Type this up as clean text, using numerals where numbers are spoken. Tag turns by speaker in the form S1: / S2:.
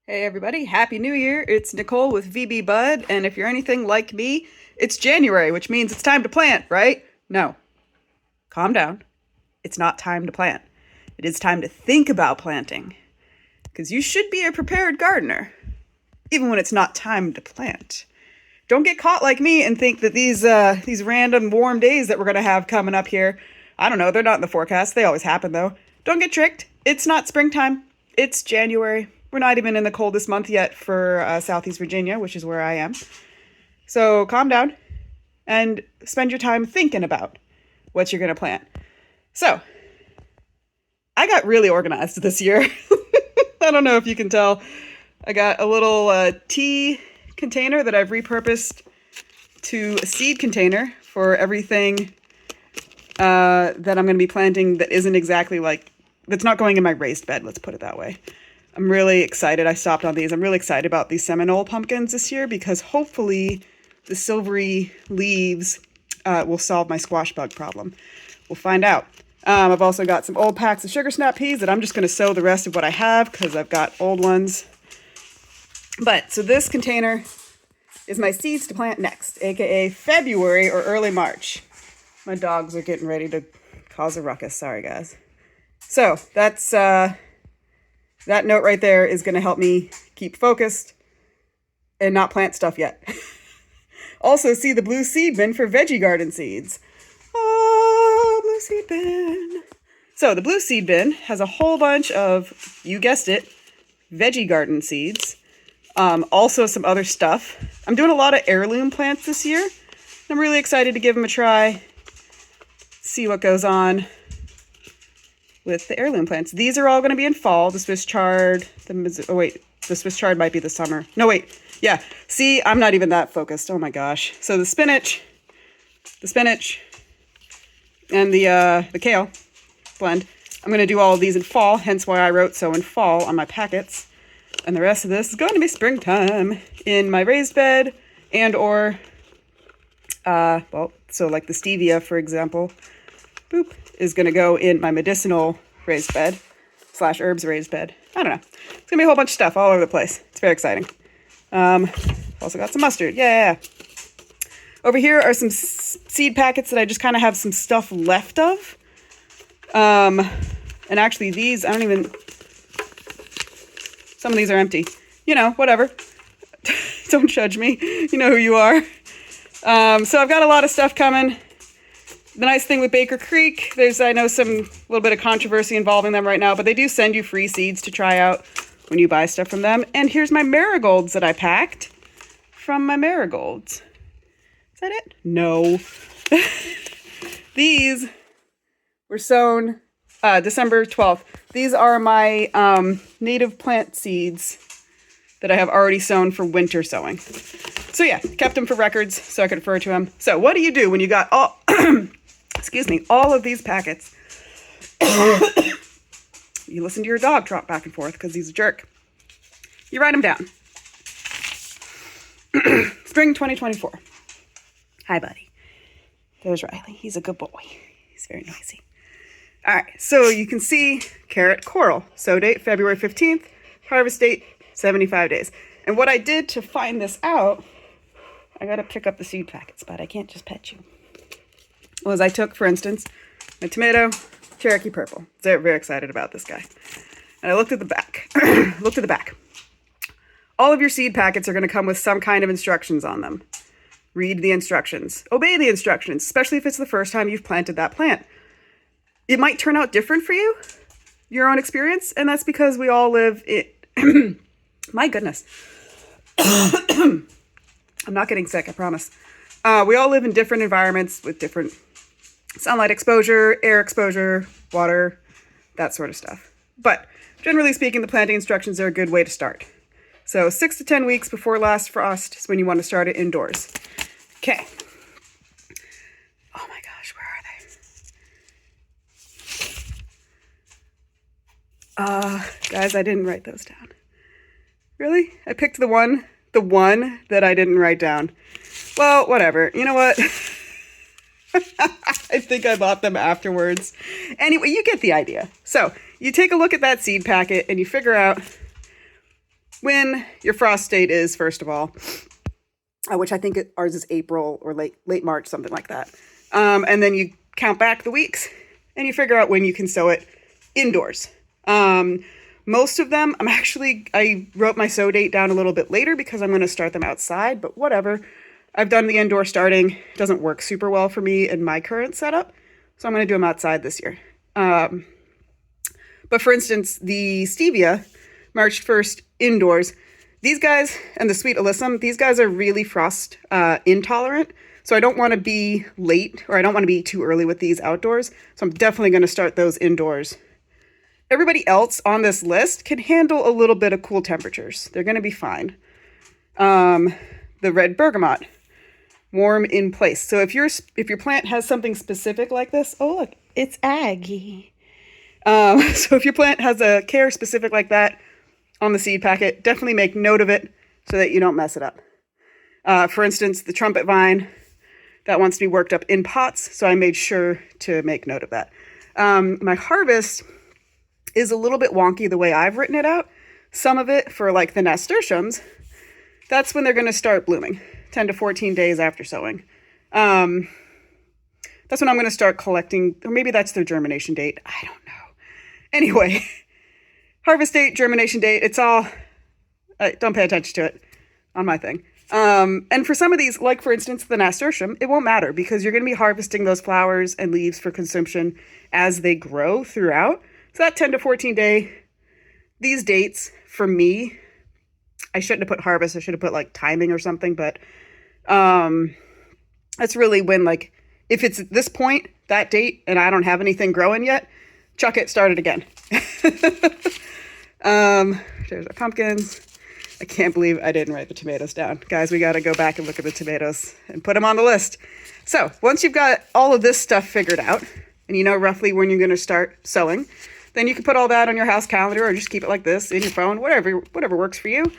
S1: Hey everybody, Happy New Year. It's Nicole with VB Bud, and if you're anything like me, it's January, which means it's time to plant, right? No. Calm down. It's not time to plant. It is time to think about planting. Because you should be a prepared gardener, even when it's not time to plant. Don't get caught like me and think that these random warm days that we're going to have coming up here, I don't know, they're not in the forecast. They always happen though. Don't get tricked. It's not springtime. It's January. We're not even in the coldest month yet for Southeast Virginia, which is where I am. So calm down and spend your time thinking about what you're going to plant. So I got really organized this year. I don't know if you can tell. I got a little tea container that I've repurposed to a seed container for everything that I'm going to be planting that isn't exactly that's not going in my raised bed, let's put it that way. I'm really excited. I stopped on these. I'm really excited about these Seminole pumpkins this year because hopefully the silvery leaves will solve my squash bug problem. We'll find out. I've also got some old packs of sugar snap peas that I'm just going to sow the rest of what I have because I've got old ones. So this container is my seeds to plant next, aka February or early March. My dogs are getting ready to cause a ruckus. Sorry, guys. So that's that note right there is going to help me keep focused and not plant stuff yet. Also, see the blue seed bin for veggie garden seeds. Oh, blue seed bin. So the blue seed bin has a whole bunch of, you guessed it, veggie garden seeds. Also some other stuff. I'm doing a lot of heirloom plants this year. I'm really excited to give them a try. See what goes on with the heirloom plants. These are all going to be in fall. The Swiss chard, the Swiss chard might be the summer. No, wait. Yeah. See, I'm not even that focused. Oh my gosh. So the spinach, and the kale blend. I'm going to do all of these in fall, hence why I wrote so in fall on my packets. And the rest of this is going to be springtime in my raised bed and or, so like the stevia, for example, is going to go in my medicinal raised bed / herbs raised bed. I don't know. It's going to be a whole bunch of stuff all over the place. It's very exciting. Also got some mustard. Yeah. Over here are some seed packets that I just kind of have some stuff left of. And actually these, some of these are empty. You know, whatever. Don't judge me. You know who you are. So I've got a lot of stuff coming. The nice thing with Baker Creek, I know some little bit of controversy involving them right now, but they do send you free seeds to try out when you buy stuff from them. And here's my marigolds that I packed from my marigolds. Is that it? No. These were sown December 12th. These are my native plant seeds that I have already sown for winter sowing. So yeah, kept them for records so I could refer to them. So what do you do when you got all, all of these packets? You listen to your dog trot back and forth because he's a jerk. You write them down. Spring 2024. Hi, buddy. There's Riley. He's a good boy. He's very noisy. All right, so you can see carrot coral. Sow date February 15th. Harvest date 75 days. And what I did to find this out, I got to pick up the seed packets, but I can't just pet you. Was I took, for instance, my tomato, Cherokee purple. Very, very excited about this guy. And I looked at the back. All of your seed packets are going to come with some kind of instructions on them. Read the instructions. Obey the instructions, especially if it's the first time you've planted that plant. It might turn out different for you, your own experience, and that's because we all live in... My goodness. I'm not getting sick, I promise. We all live in different environments with different sunlight exposure, air exposure, water, that sort of stuff. But generally speaking, the planting instructions are a good way to start. So 6 to 10 weeks before last frost is when you want to start it indoors. Okay. Oh my gosh, where are they? Guys, I didn't write those down. Really? I picked the one that I didn't write down. Well, whatever. You know what? I think I bought them afterwards. Anyway, you get the idea. So you take a look at that seed packet and you figure out when your frost date is, first of all, which I think ours is April or late March, something like that. And then you count back the weeks and you figure out when you can sow it indoors. Most of them, I wrote my sow date down a little bit later because I'm going to start them outside, but whatever. I've done the indoor starting. It doesn't work super well for me in my current setup, so I'm going to do them outside this year. But for instance, the stevia, March 1st indoors, these guys, and the sweet alyssum, these guys are really frost intolerant. So I don't want to be late, or I don't want to be too early with these outdoors. So I'm definitely going to start those indoors. Everybody else on this list can handle a little bit of cool temperatures. They're going to be fine. The red bergamot, warm in place. So if your plant has something specific like this, oh look, it's Aggie. So if your plant has a care specific like that on the seed packet, definitely make note of it so that you don't mess it up. For instance, the trumpet vine, that wants to be worked up in pots, so I made sure to make note of that. My harvest is a little bit wonky the way I've written it out. Some of it for like the nasturtiums, that's when they're going to start blooming, 10 to 14 days after sowing. That's when I'm going to start collecting, or maybe that's their germination date. I don't know. Anyway, harvest date, germination date, it's all, don't pay attention to it on my thing. And for some of these, like for instance, the nasturtium, it won't matter because you're going to be harvesting those flowers and leaves for consumption as they grow throughout. So that 10 to 14 day, these dates for me, I shouldn't have put harvest. I should have put like timing or something, but that's really when, like, if it's at this point, that date, and I don't have anything growing yet, chuck it, start it again. There's our pumpkins. I can't believe I didn't write the tomatoes down. Guys, we got to go back and look at the tomatoes and put them on the list. So once you've got all of this stuff figured out, and you know roughly when you're going to start sowing, then you can put all that on your house calendar or just keep it like this in your phone, whatever works for you.